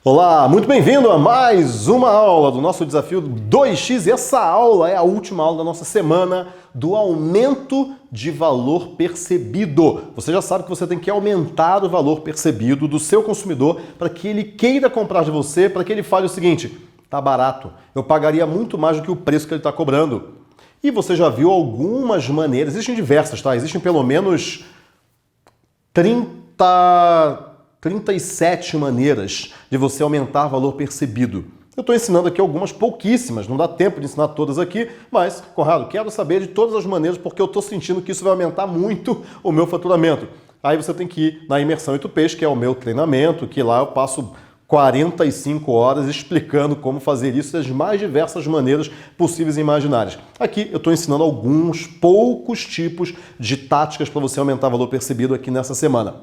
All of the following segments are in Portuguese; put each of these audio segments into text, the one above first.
Olá, muito bem-vindo a mais uma aula do nosso desafio 2x. E essa aula é a última aula da nossa semana do aumento de valor percebido. Você já sabe que você tem que aumentar o valor percebido do seu consumidor para que ele queira comprar de você, para que ele fale o seguinte: tá barato, eu pagaria muito mais do que o preço que ele está cobrando. E você já viu algumas maneiras, existem diversas, tá? Existem pelo menos 37 maneiras de você aumentar o valor percebido. Eu estou ensinando aqui algumas pouquíssimas, não dá tempo de ensinar todas aqui, mas, Conrado, quero saber de todas as maneiras porque eu estou sentindo que isso vai aumentar muito o meu faturamento. Aí você tem que ir na Imersão 8Ps, que é o meu treinamento, que lá eu passo 45 horas explicando como fazer isso das mais diversas maneiras possíveis e imaginárias. Aqui eu estou ensinando alguns poucos tipos de táticas para você aumentar o valor percebido aqui nessa semana.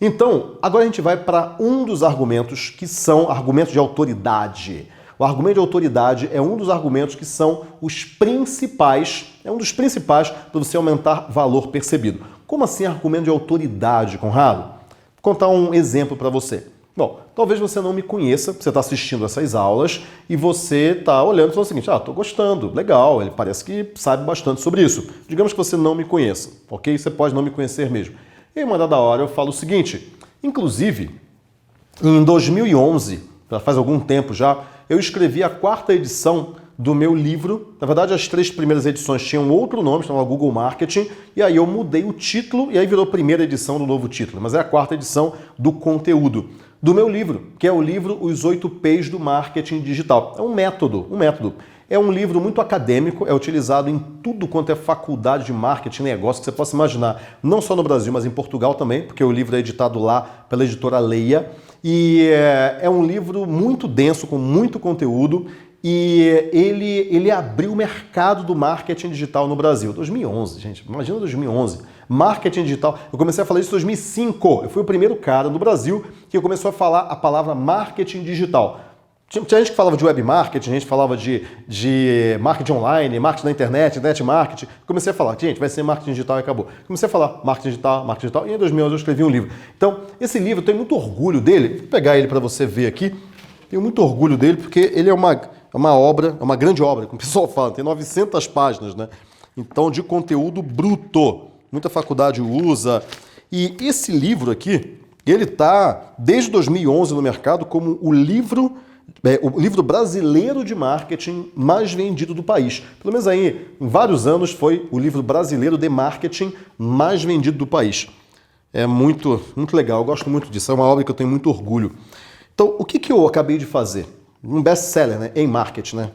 Então, agora a gente vai para um dos argumentos que são argumentos de autoridade. O argumento de autoridade é um dos argumentos que são os principais, é um dos principais para você aumentar valor percebido. Como assim argumento de autoridade, Conrado? Vou contar um exemplo para você. Bom, talvez você não me conheça, você está assistindo essas aulas e você está olhando e falando o seguinte: estou gostando, legal, ele parece que sabe bastante sobre isso. Digamos que você não me conheça, ok? Você pode não me conhecer mesmo. E uma dada hora eu falo o seguinte: inclusive, em 2011, já faz algum tempo já, eu escrevi a 4ª edição do meu livro. Na verdade, as 3 primeiras edições tinham outro nome, chamava Google Marketing, e aí eu mudei o título e aí virou a primeira edição do novo título, mas é a 4ª edição do conteúdo do meu livro, que é o livro Os 8 Ps do Marketing Digital. É um método. É um livro muito acadêmico, é utilizado em tudo quanto é faculdade de marketing e negócio que você possa imaginar, não só no Brasil, mas em Portugal também, porque o livro é editado lá pela editora Leia. E é um livro muito denso, com muito conteúdo, e ele abriu o mercado do marketing digital no Brasil. 2011, gente, imagina 2011. Marketing digital, eu comecei a falar isso em 2005. Eu fui o primeiro cara no Brasil que começou a falar a palavra marketing digital. Tinha gente que falava de web marketing, gente falava de marketing online, marketing na internet, net marketing. Comecei a falar, gente, vai ser marketing digital e acabou. Comecei a falar marketing digital, e em 2011 eu escrevi um livro. Então, esse livro, eu tenho muito orgulho dele. Vou pegar ele para você ver aqui. Tenho muito orgulho dele porque ele é uma obra, é uma grande obra, como o pessoal fala, tem 900 páginas, né? Então, de conteúdo bruto. Muita faculdade usa. E esse livro aqui, ele está desde 2011 no mercado como o livro brasileiro de marketing mais vendido do país. Pelo menos aí, em vários anos, foi o livro brasileiro de marketing mais vendido do país. É muito, muito legal, eu gosto muito disso, é uma obra que eu tenho muito orgulho. Então, o que eu acabei de fazer? Um best-seller, né? Em marketing, né?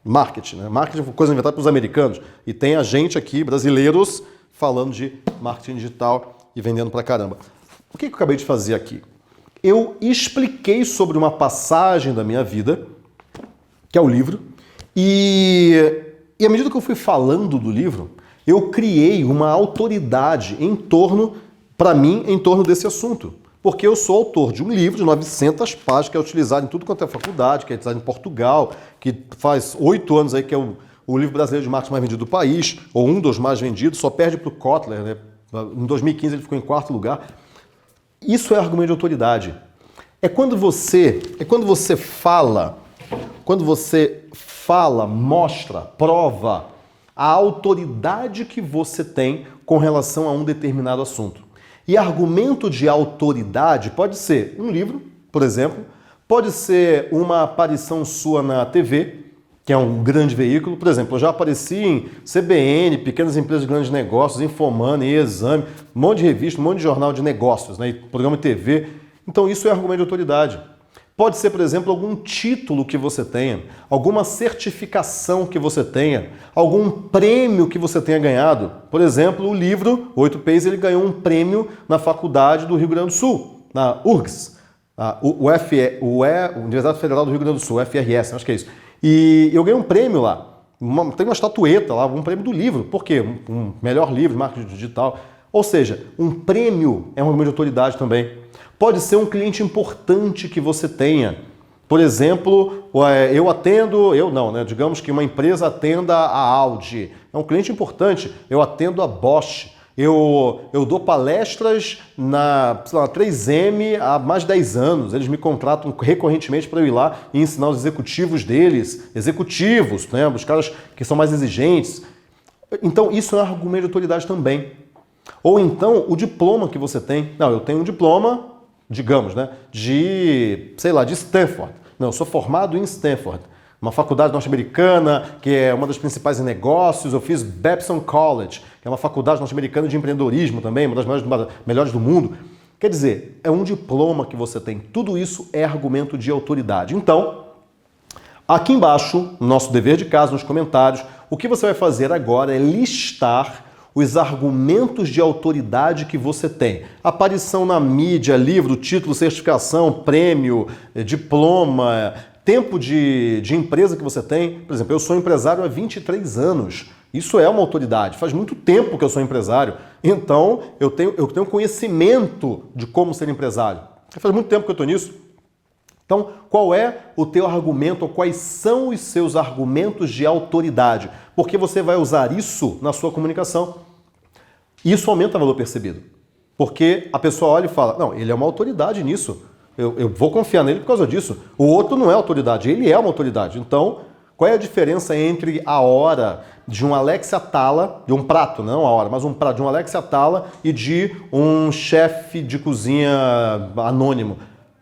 Marketing é coisa inventada pelos americanos. E tem a gente aqui, brasileiros, falando de marketing digital e vendendo pra caramba. O que eu acabei de fazer aqui? Eu expliquei sobre uma passagem da minha vida, que é o livro, e à medida que eu fui falando do livro, eu criei uma autoridade em torno desse assunto. Porque eu sou autor de um livro de 900 páginas, que é utilizado em tudo quanto é faculdade, que é utilizado em Portugal, que faz 8 anos aí que é o livro brasileiro de marketing mais vendido do país, ou um dos mais vendidos, só perde para o Kotler, né? Em 2015 ele ficou em 4º lugar. Isso é argumento de autoridade. É quando você fala, mostra, prova a autoridade que você tem com relação a um determinado assunto. E argumento de autoridade pode ser um livro, por exemplo, pode ser uma aparição sua na TV, que é um grande veículo. Por exemplo, eu já apareci em CBN, Pequenas Empresas de Grandes Negócios, Infomani, Exame, um monte de revista, um monte de jornal de negócios, né, programa de TV. Então isso é argumento de autoridade. Pode ser, por exemplo, algum título que você tenha, alguma certificação que você tenha, algum prêmio que você tenha ganhado. Por exemplo, o livro 8 Ps, ele ganhou um prêmio na faculdade do Rio Grande do Sul, na URGS, Universidade Federal do Rio Grande do Sul, FRS, acho que é isso. E eu ganhei um prêmio lá, tem uma estatueta lá, um prêmio do livro. Por quê? Um melhor livro de marketing digital. Ou seja, um prêmio é um argumento de autoridade também. Pode ser um cliente importante que você tenha. Por exemplo, digamos que uma empresa atenda a Audi. É um cliente importante, eu atendo a Bosch. Eu dou palestras na, sei lá, 3M há mais de 10 anos. Eles me contratam recorrentemente para eu ir lá e ensinar os executivos deles. Executivos, né? Os caras que são mais exigentes. Então, isso é um argumento de autoridade também. Ou então, o diploma que você tem. Não, eu tenho um diploma, digamos, né? De, sei lá, de Stanford. Não, eu sou formado em Stanford. Uma faculdade norte-americana, que é uma das principais em negócios. Eu fiz Babson College, que é uma faculdade norte-americana de empreendedorismo também, uma das melhores do mundo. Quer dizer, é um diploma que você tem. Tudo isso é argumento de autoridade. Então, aqui embaixo, no nosso dever de casa, nos comentários, o que você vai fazer agora é listar os argumentos de autoridade que você tem. Aparição na mídia, livro, título, certificação, prêmio, diploma, tempo de empresa que você tem. Por exemplo, eu sou empresário há 23 anos. Isso é uma autoridade. Faz muito tempo que eu sou empresário. Então, eu tenho conhecimento de como ser empresário. Faz muito tempo que eu estou nisso. Então, qual é o teu argumento ou quais são os seus argumentos de autoridade? Porque você vai usar isso na sua comunicação. Isso aumenta o valor percebido. Porque a pessoa olha e fala, não, ele é uma autoridade nisso. Eu vou confiar nele por causa disso. O outro não é autoridade, ele é uma autoridade. Então, qual é a diferença entre a hora de um Alex Atala, de um prato, não a hora, mas um prato de um Alex Atala e de um chefe de cozinha anônimo?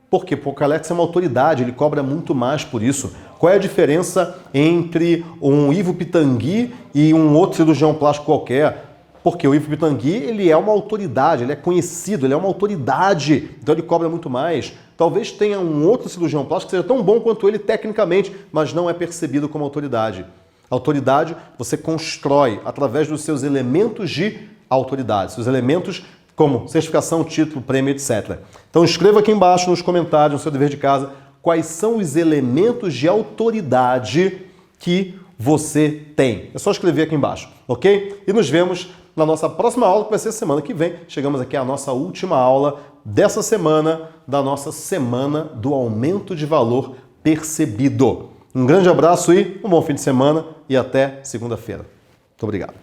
Por quê? Porque o Alex é uma autoridade, ele cobra muito mais por isso. Qual é a diferença entre um Ivo Pitangui e um outro cirurgião plástico qualquer? Porque o Ivo Pitangui, ele é uma autoridade, ele é conhecido, ele é uma autoridade, então ele cobra muito mais. Talvez tenha um outro cirurgião plástico que seja tão bom quanto ele tecnicamente, mas não é percebido como autoridade. Autoridade você constrói através dos seus elementos de autoridade, seus elementos como certificação, título, prêmio, etc. Então escreva aqui embaixo nos comentários, no seu dever de casa, quais são os elementos de autoridade que você tem. É só escrever aqui embaixo, ok? E nos vemos na nossa próxima aula, que vai ser semana que vem. Chegamos aqui à nossa última aula dessa semana, da nossa semana do aumento de valor percebido. Um grande abraço e um bom fim de semana e até segunda-feira. Muito obrigado.